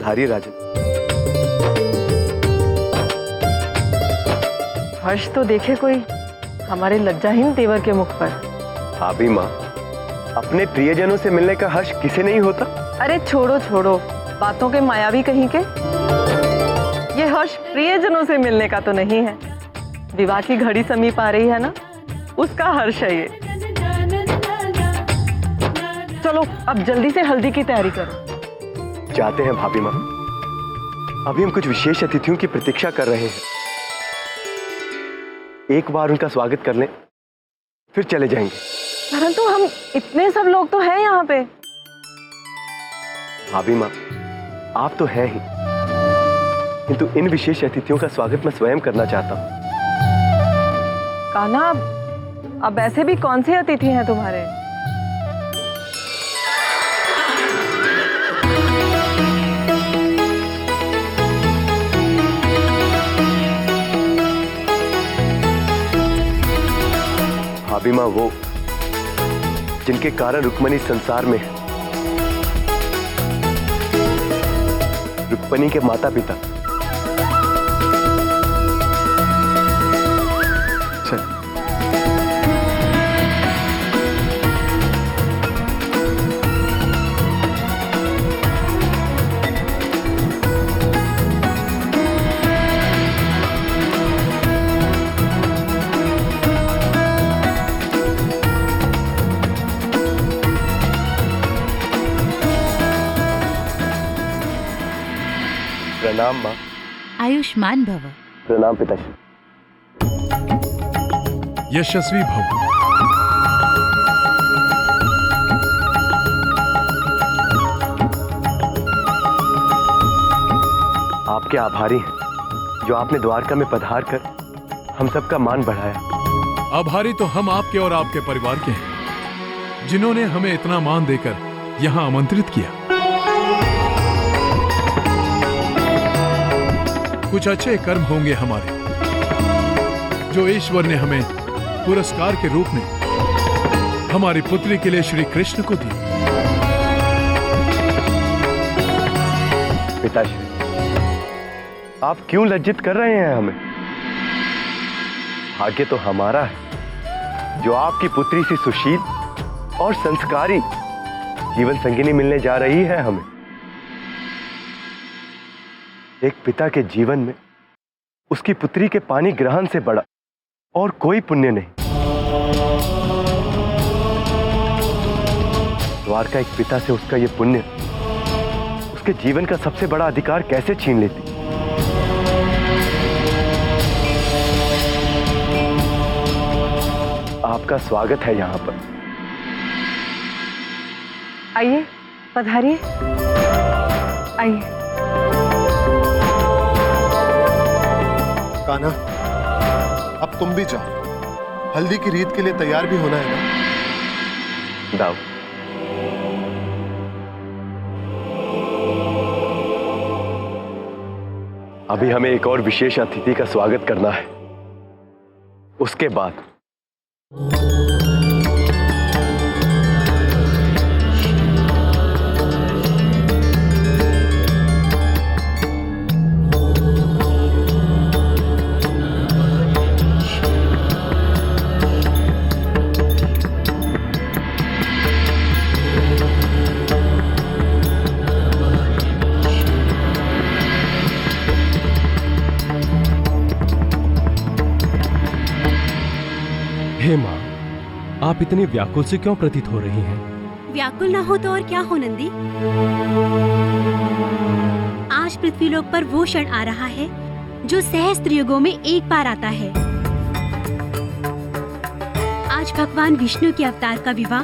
पधारिए राजन। हर्ष तो देखे कोई हमारे लज्जाहीन तेवर के मुख पर। भाभी माँ, अपने प्रियजनों से मिलने का हर्ष किसे नहीं होता? अरे छोड़ो छोड़ो, बातों के मायावी कहीं के। ये हर्ष प्रियजनों से मिलने का तो नहीं है, विवाह की घड़ी समीप आ रही है ना, उसका हर्ष है ये। चलो अब जल्दी से हल्दी की तैयारी करो। जाते हैं भाभी माँ, अभी हम कुछ विशेष अतिथियों की प्रतीक्षा कर रहे हैं। एक बार उनका स्वागत कर लें, फिर चले जाएंगे। परंतु हम इतने सब लोग तो हैं यहाँ पे। भाभी माँ, आप तो हैं ही, किंतु इन विशेष अतिथियों का स्वागत मैं स्वयं करना चाहता हूँ। कान्हा, अब ऐसे भी कौन से अतिथि हैं तुम्हारे? भाभी माँ, वो जिनके कारण रुक्मणी संसार में है। रुक्मणी के माता पिता। चल। प्रणाम माँ। आयुष्मान भव। प्रणाम पिताश्री। यशस्वी भव। आपके आभारी हैं जो आपने द्वारका में पधार कर हम सबका मान बढ़ाया। आभारी तो हम आपके और आपके परिवार के हैं, जिन्होंने हमें इतना मान देकर यहाँ आमंत्रित किया। कुछ अच्छे कर्म होंगे हमारे, जो ईश्वर ने हमें पुरस्कार के रूप में हमारी पुत्री के लिए श्री कृष्ण को दिया। पिताश्री, आप क्यों लज्जित कर रहे हैं हमें? भाग्य तो हमारा है जो आपकी पुत्री से सुशील और संस्कारी जीवन संगिनी मिलने जा रही है हमें। एक पिता के जीवन में उसकी पुत्री के पानी ग्रहण से बड़ा और कोई पुण्य नहीं। द्वारका एक पिता से उसका यह पुण्य उसके जीवन का सबसे बड़ा अधिकार कैसे छीन लेती? आपका स्वागत है यहां पर। आइए, पधारिए। आइए। कान्हा, अब तुम भी जाओ, हल्दी की रीत के लिए तैयार भी होना है ना। दाऊ, अभी हमें एक और विशेष अतिथि का स्वागत करना है, उसके बाद। हे माँ, आप इतनी व्याकुल से क्यों प्रतीत हो रही हैं? व्याकुल ना हो तो और क्या हो नंदी। आज पृथ्वीलोक पर वो क्षण आ रहा है जो सहस्त्र युगों में एक बार आता है। आज भगवान विष्णु के अवतार का विवाह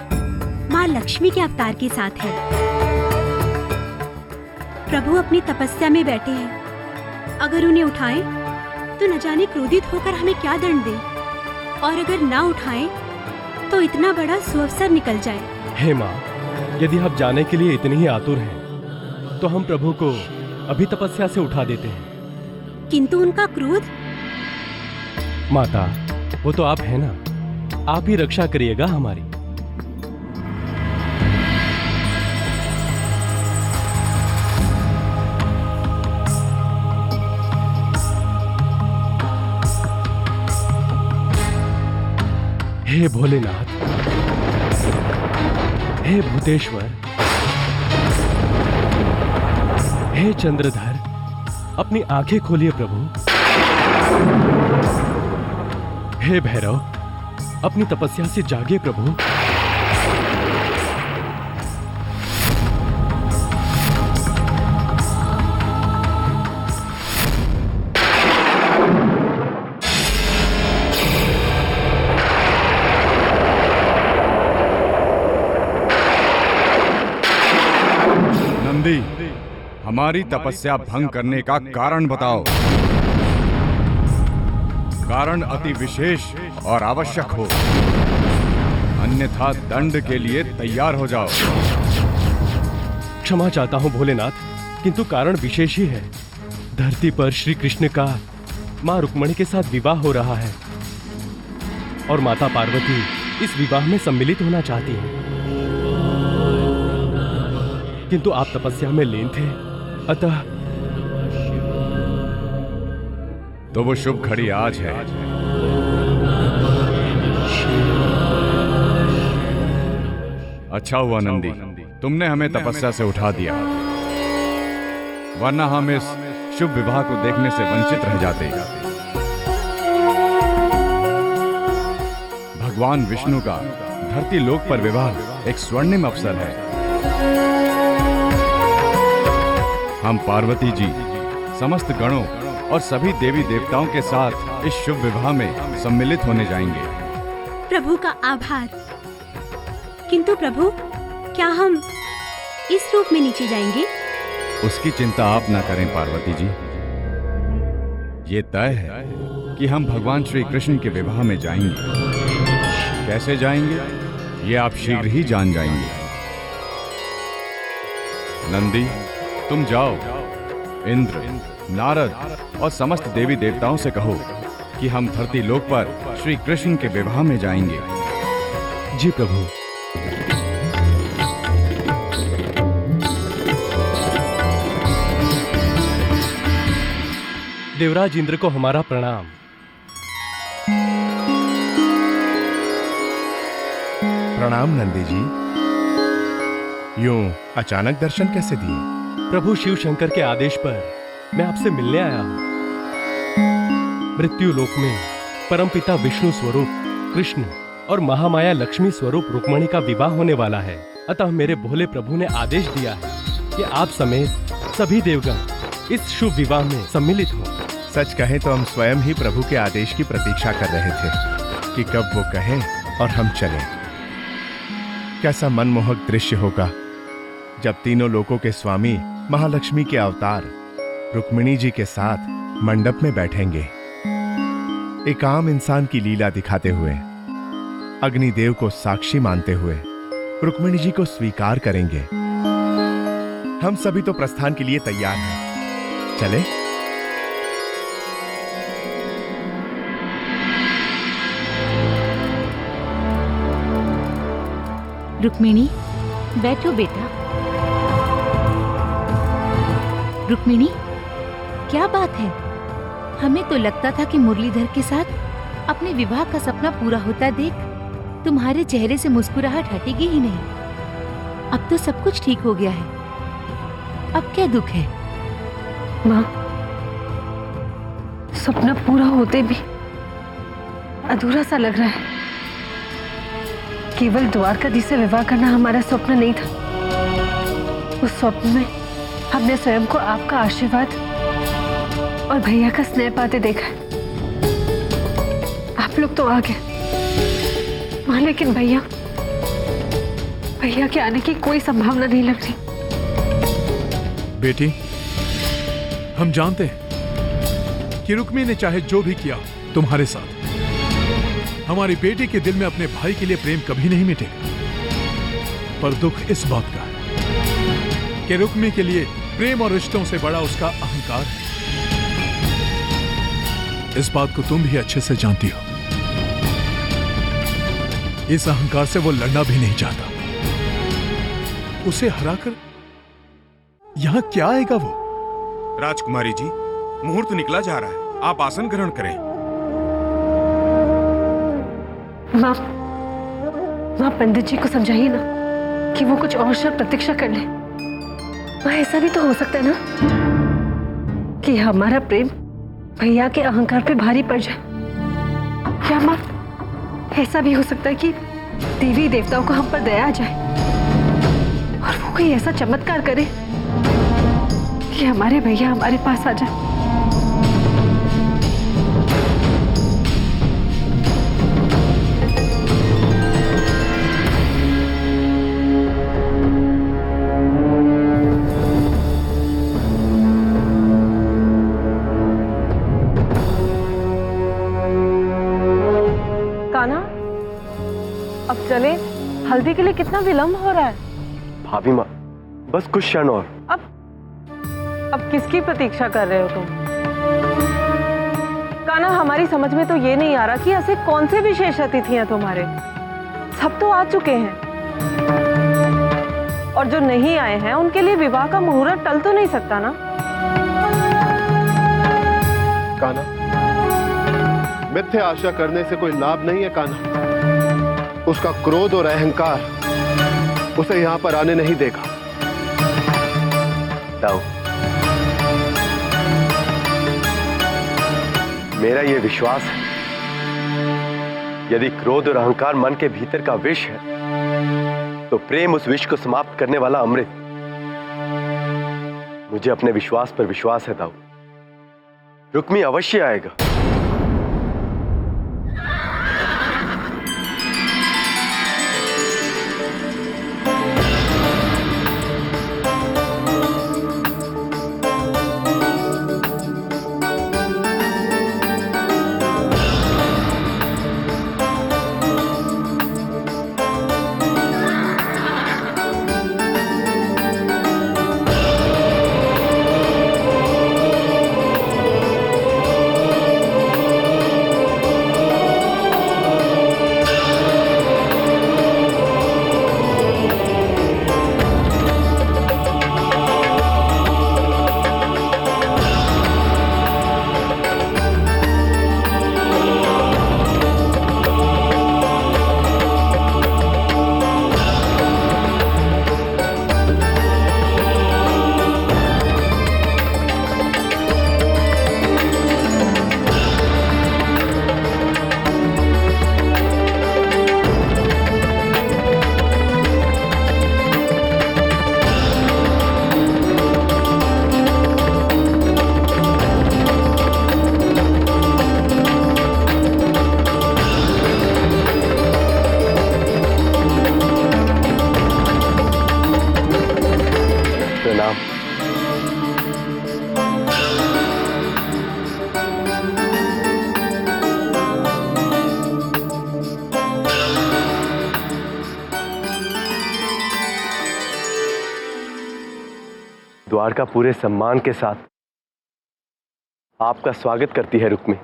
माँ लक्ष्मी के अवतार के साथ है। प्रभु अपनी तपस्या में बैठे हैं, अगर उन्हें उठाएं तो न जाने क्रोधित होकर हमें क्या दंड दे, और अगर ना उठाएं तो इतना बड़ा सुअवसर निकल जाए। हे माँ, यदि आप जाने के लिए इतनी ही आतुर हैं, तो हम प्रभु को अभी तपस्या से उठा देते हैं। किंतु उनका क्रोध। माता, वो तो आप है ना, आप ही रक्षा करिएगा हमारी। हे भोलेनाथ, हे भूतेश्वर, हे चंद्रधर, अपनी आंखें खोलिए प्रभु। हे भैरव, अपनी तपस्या से जागिए प्रभु। नंदी, हमारी तपस्या भंग करने का कारण बताओ। कारण अति विशेष और आवश्यक हो, अन्यथा दंड के लिए तैयार हो जाओ। क्षमा चाहता हूं भोलेनाथ, किंतु कारण विशेष ही है। धरती पर श्री कृष्ण का मां रुक्मणी के साथ विवाह हो रहा है और माता पार्वती इस विवाह में सम्मिलित होना चाहती हैं। किंतु आप तपस्या में लीन थे, अतः तो वो शुभ घड़ी आज है। अच्छा हुआ नंदी, तुमने हमें तपस्या से उठा दिया, वरना हम इस शुभ विवाह को देखने से वंचित रह जाते। भगवान विष्णु का धरती लोक पर विवाह एक स्वर्णिम अवसर है। हम पार्वती जी समस्त गणों और सभी देवी देवताओं के साथ इस शुभ विवाह में सम्मिलित होने जाएंगे। प्रभु का आभार। किंतु प्रभु, क्या हम इस रूप में नीचे जाएंगे? उसकी चिंता आप ना करें पार्वती जी। ये तय है कि हम भगवान श्री कृष्ण के विवाह में जाएंगे। कैसे जाएंगे, ये आप शीघ्र ही जान जाएंगे। नंदी, तुम जाओ, इंद्र, नारद और समस्त देवी देवताओं से कहो कि हम धरती लोक पर श्री कृष्ण के विवाह में जाएंगे। जी प्रभु। देवराज इंद्र को हमारा प्रणाम। प्रणाम नंदी जी। यूं अचानक दर्शन कैसे दिए? प्रभु शिव शंकर के आदेश पर मैं आपसे मिलने आया हूं। मृत्यु लोक में परमपिता विष्णु स्वरूप कृष्ण और महामाया लक्ष्मी स्वरूप रुक्मणी का विवाह होने वाला है। अतः मेरे भोले प्रभु ने आदेश दिया है कि आप समेत सभी देवगण इस शुभ विवाह में सम्मिलित हों। सच कहें तो हम स्वयं ही प्रभु के आदेश की प्रतीक्षा कर रहे थे कि कब वो कहें और हम चलें। कैसा मनमोहक दृश्य होगा जब तीनों लोकों के स्वामी महालक्ष्मी के अवतार रुक्मिणी जी के साथ मंडप में बैठेंगे, एक आम इंसान की लीला दिखाते हुए, अग्निदेव को साक्षी मानते हुए रुक्मिणी जी को स्वीकार करेंगे। हम सभी तो प्रस्थान के लिए तैयार हैं। चले? रुक्मिणी, बैठो बेटा। रुक्मिणी, क्या बात है? हमें तो लगता था कि मुरलीधर के साथ अपने विवाह का सपना पूरा होता देख तुम्हारे चेहरे से मुस्कुराहट हटेगी ही नहीं। अब तो सब कुछ ठीक हो गया है, अब क्या दुख है? माँ, सपना पूरा होते भी अधूरा सा लग रहा है। केवल द्वारकाधीश से विवाह करना हमारा स्वप्न नहीं था। उस स्वप्न में हमने स्वयं को आपका आशीर्वाद और भैया का स्नेह पाते देखा। आप लोग तो आ गए वहां, लेकिन भैया के आने की कोई संभावना नहीं लग रही। बेटी, हम जानते हैं कि रुक्मी ने चाहे जो भी किया तुम्हारे साथ, हमारी बेटी के दिल में अपने भाई के लिए प्रेम कभी नहीं मिटेगा। पर दुख इस बात का है कि रुक्मी के लिए प्रेम और रिश्तों से बड़ा उसका अहंकार है। इस बात को तुम भी अच्छे से जानती हो। इस अहंकार से वो लड़ना भी नहीं चाहता। उसे हराकर यहां क्या आएगा वो? राजकुमारी जी, मुहूर्त निकला जा रहा है, आप आसन ग्रहण करें। माँ, वहाँ पंडित जी को समझाइए ना कि वो कुछ और शर्त प्रतीक्षा कर ले। वहाँ ऐसा भी तो हो सकता है ना कि हमारा प्रेम भैया के अहंकार पे भारी पड़ जाए। क्या माँ, ऐसा भी हो सकता है कि देवी देवताओं को हम पर दया आ जाए और वो कोई ऐसा चमत्कार करे कि हमारे भैया हमारे पास आ जाए। कान्हा, अब चले? हल्दी के लिए कितना विलंब हो रहा है। भाभी माँ, बस कुछ क्षण और। अब किसकी प्रतीक्षा कर रहे हो तुम? कान्हा, हमारी समझ में तो ये नहीं आ रहा कि ऐसे कौन से विशेष अतिथि हैं तुम्हारे। सब तो आ चुके हैं और जो नहीं आए हैं उनके लिए विवाह का मुहूर्त टल तो नहीं सकता ना। कान्हा, मिथ्या आशा करने से कोई लाभ नहीं है कान्हा। उसका क्रोध और अहंकार उसे यहां पर आने नहीं देगा। दाऊ, मेरा यह विश्वास है, यदि क्रोध और अहंकार मन के भीतर का विष है तो प्रेम उस विष को समाप्त करने वाला अमृत। मुझे अपने विश्वास पर विश्वास है दाऊ। रुक्मी अवश्य आएगा। द्वारका पूरे सम्मान के साथ आपका स्वागत करती है रुक्मी।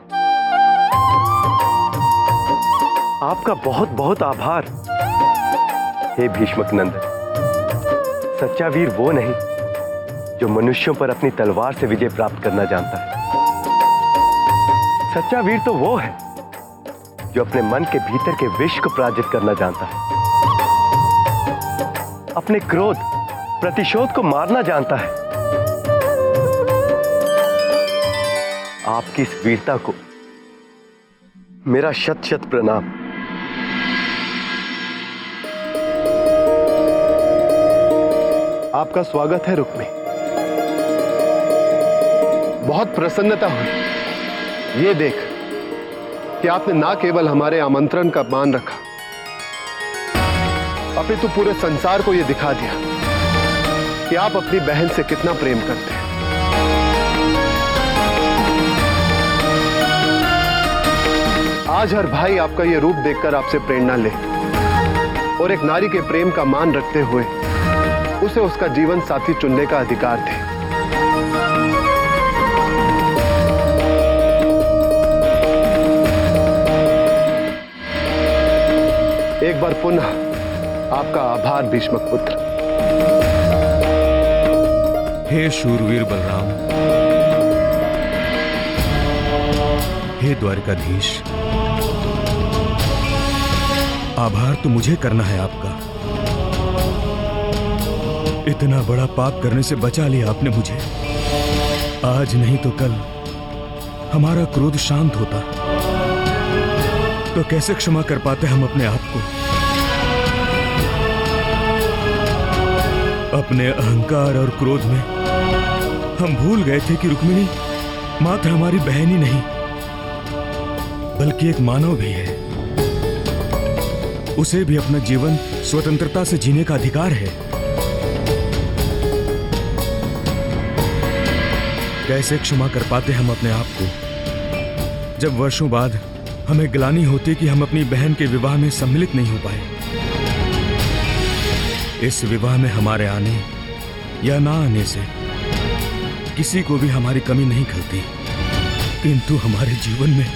आपका बहुत बहुत आभार। हे भीष्मक नंदन, सच्चा वीर वो नहीं जो मनुष्यों पर अपनी तलवार से विजय प्राप्त करना जानता है। सच्चा वीर तो वो है जो अपने मन के भीतर के विष को पराजित करना जानता है, अपने क्रोध प्रतिशोध को मारना जानता है। आपकी इस वीरता को मेरा शत शत प्रणाम। आपका स्वागत है रुक्मी। बहुत प्रसन्नता हुई ये देख कि आपने ना केवल हमारे आमंत्रण का मान रखा, अपितु पूरे संसार को यह दिखा दिया कि आप अपनी बहन से कितना प्रेम करते हैं। आज हर भाई आपका यह रूप देखकर आपसे प्रेरणा ले और एक नारी के प्रेम का मान रखते हुए उसे उसका जीवन साथी चुनने का अधिकार दे। एक बार पुनः आपका आभार भीष्मक पुत्र। हे शूरवीर बलराम, हे द्वारकाधीश, आभार तो मुझे करना है आपका। इतना बड़ा पाप करने से बचा लिया आपने मुझे। आज नहीं तो कल हमारा क्रोध शांत होता तो कैसे क्षमा कर पाते हम अपने आप को। अपने अहंकार और क्रोध में हम भूल गए थे कि रुक्मिणी मात्र हमारी बहन ही नहीं बल्कि एक मानव भी है। उसे भी अपना जीवन स्वतंत्रता से जीने का अधिकार है। कैसे क्षमा कर पाते हम अपने आप को जब वर्षों बाद हमें ग्लानि होती कि हम अपनी बहन के विवाह में सम्मिलित नहीं हो पाए। इस विवाह में हमारे आने या ना आने से किसी को भी हमारी कमी नहीं खलती, किंतु हमारे जीवन में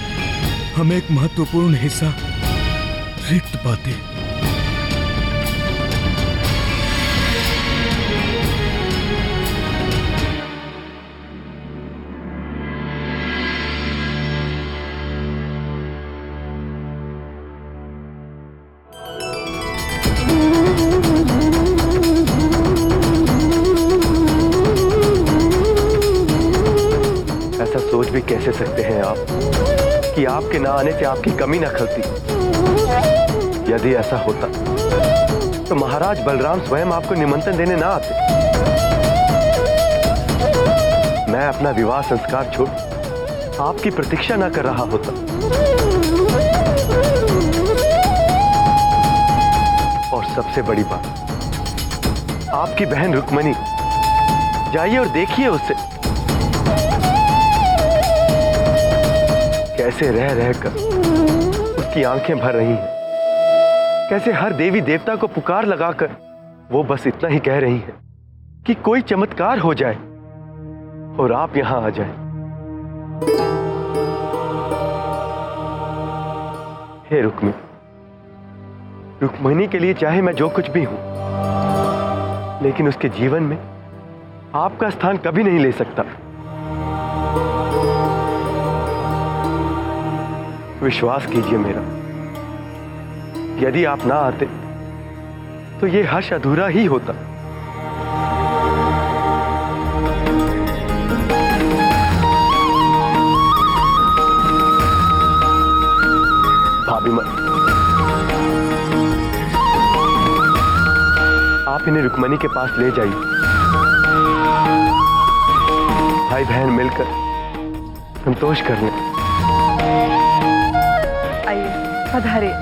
हम एक महत्वपूर्ण हिस्सा रिक्त पाते। ऐसा सोच भी कैसे सकते हैं आप कि आपके ना आने से आपकी कमी ना खलती। यदि ऐसा होता तो महाराज बलराम स्वयं आपको निमंत्रण देने ना आते। मैं अपना विवाह संस्कार छोड़ आपकी प्रतीक्षा ना कर रहा होता। और सबसे बड़ी बात, आपकी बहन रुक्मिणी, जाइए और देखिए उससे कैसे रह रहकर उसकी आंखें भर रही हैं, कैसे हर देवी देवता को पुकार लगाकर वो बस इतना ही कह रही हैं कि कोई चमत्कार हो जाए और आप यहां आ जाएं। हे रुक्मिणी के लिए चाहे मैं जो कुछ भी हूं, लेकिन उसके जीवन में आपका स्थान कभी नहीं ले सकता। विश्वास कीजिए मेरा, यदि आप ना आते तो ये हर्ष अधूरा ही होता। भाभी मां, आप इन्हें रुक्मिणी के पास ले जाइए। भाई बहन मिलकर संतोष कर लें। आइए, पधारिए।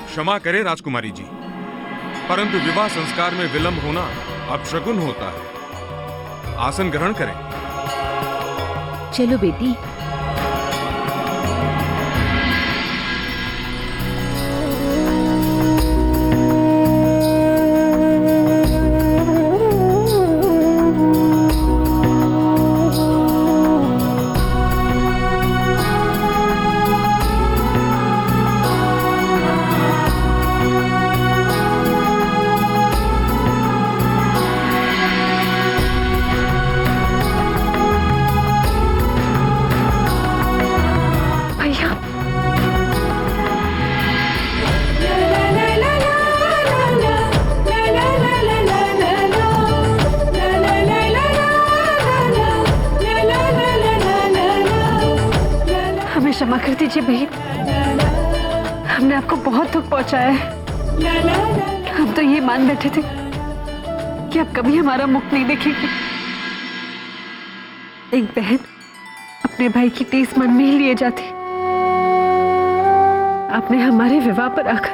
क्षमा करें राजकुमारी जी, परंतु विवाह संस्कार में विलंब होना अपशकुन होता है। आसन ग्रहण करें। चलो बेटी। क्षमा कर दीजिए बहन, हमने आपको बहुत दुख पहुंचाया है। हम तो ये मान बैठे थे कि आप कभी हमारा मुख नहीं देखेंगे। एक बहन अपने भाई की टीस मन में ही लिए जाती, आपने हमारे विवाह पर आकर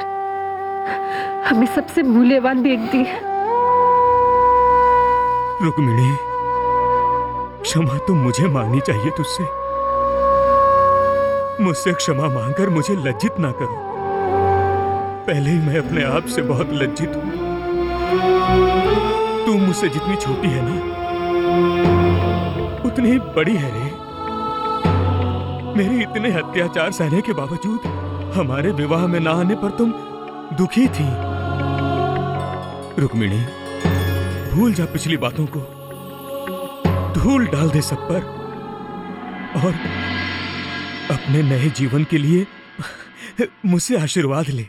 हमें सबसे मूल्यवान भेंट दी है। रुक्मिणी, क्षमा तो मुझे मांगनी चाहिए तुझसे। मुझसे क्षमा मांगकर मुझे लज्जित ना करो। पहले ही मैं अपने आप से बहुत लज्जित हूं। तू मुझसे जितनी छोटी है ना, उतनी ही बड़ी है रे। मेरे इतने अत्याचार सहने के बावजूद हमारे विवाह में ना आने पर तुम दुखी थी। रुक्मिणी, भूल जा पिछली बातों को, धूल डाल दे सब पर और अपने नए जीवन के लिए मुझसे आशीर्वाद ले।